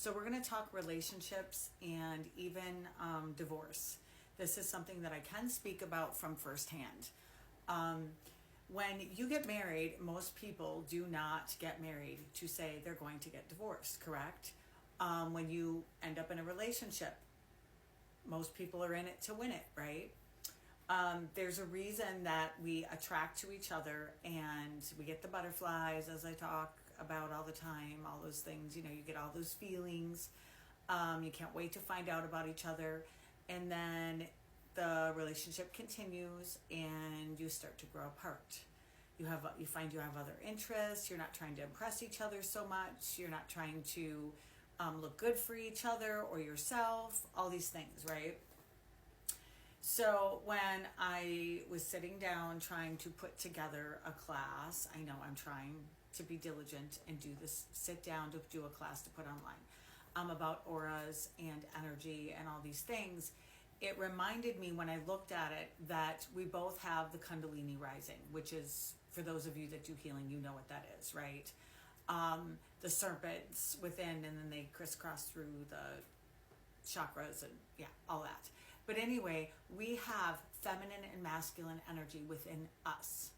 So we're going to talk relationships and even divorce. This is something that I can speak about from firsthand. Um, when you get married, most people do not get married to say they're going to get divorced, correct? When you end up in a relationship, most people are in it to win it, right? There's a reason that we attract to each other and we get the butterflies, as I talk about all the time, all those things, you get all those feelings. You can't wait to find out about each other. And then the relationship continues and you start to grow apart. You find you have other interests. You're not trying to impress each other so much. You're not trying to look good for each other or yourself, all these things, right? So when I was sitting down trying to put together a class, I know I'm trying to be diligent and do this, sit down to do a class to put online about auras and energy and all these things. It reminded me when I looked at it that we both have the Kundalini rising, which is, for those of you that do healing, you know what that is, right? The serpents within, and then they crisscross through the chakras and yeah, all that. But anyway, we have feminine and masculine energy within us.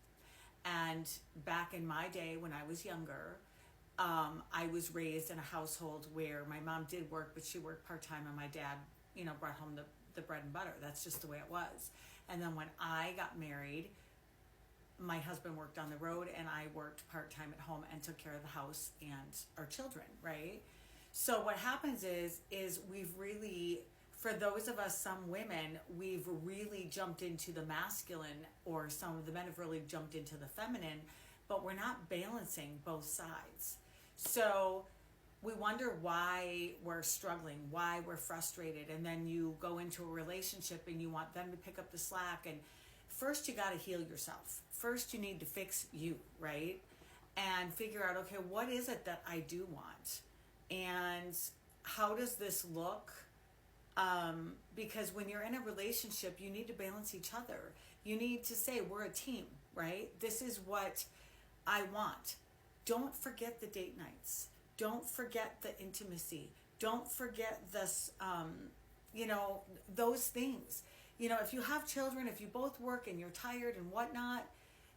And back in my day when I was younger, I was raised in a household where my mom did work, but she worked part-time, and my dad, brought home the bread and butter. That's just the way it was. And then when I got married, my husband worked on the road and I worked part-time at home and took care of the house and our children, right? So what happens is we've really, for those of us, some women, we've really jumped into the masculine, or some of the men have really jumped into the feminine, but we're not balancing both sides. So we wonder why we're struggling, why we're frustrated, and then you go into a relationship and you want them to pick up the slack. And first you got to heal yourself. First you need to fix you, right? And figure out, okay, what is it that I do want? And how does this look? Because when you're in a relationship, you need to balance each other. You need to say, we're a team, right? This is what I want. Don't forget the date nights. Don't forget the intimacy. Don't forget this, those things. If you have children, if you both work and you're tired and whatnot,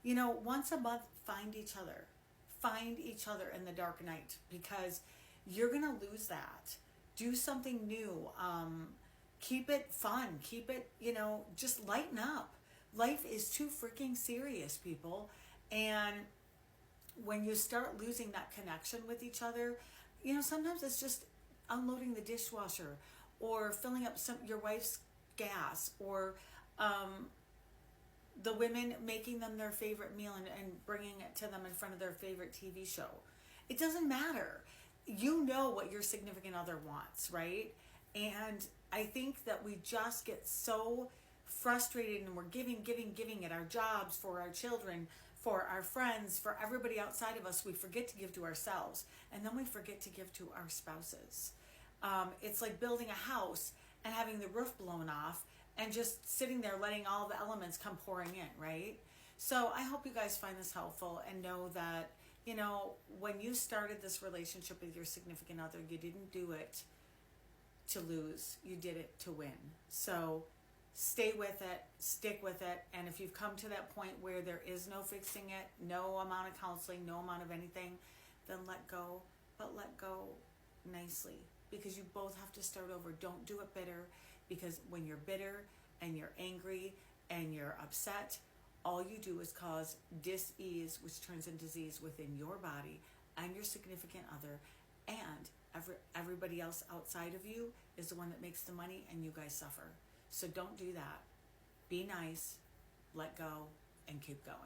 once a month, find each other. Find each other in the dark night, because you're going to lose that. Do something new. Keep it fun. Keep it, just lighten up. Life is too freaking serious, people. And when you start losing that connection with each other, sometimes it's just unloading the dishwasher or filling up your wife's gas, or the women making them their favorite meal and bringing it to them in front of their favorite TV show. It doesn't matter. You know what your significant other wants, right? And I think that we just get so frustrated, and we're giving at our jobs, for our children, for our friends, for everybody outside of us. We forget to give to ourselves, and then we forget to give to our spouses. It's like building a house and having the roof blown off and just sitting there letting all the elements come pouring in, right? So I hope you guys find this helpful and know that, when you started this relationship with your significant other, you didn't do it to lose. You did it to win. So stay with it, stick with it. And if you've come to that point where there is no fixing it, no amount of counseling, no amount of anything, then let go, but let go nicely, because you both have to start over. Don't do it bitter, because when you're bitter and you're angry and you're upset, all you do is cause dis-ease, which turns into disease within your body and your significant other, and everybody else outside of you is the one that makes the money, and you guys suffer. So don't do that. Be nice, let go, and keep going.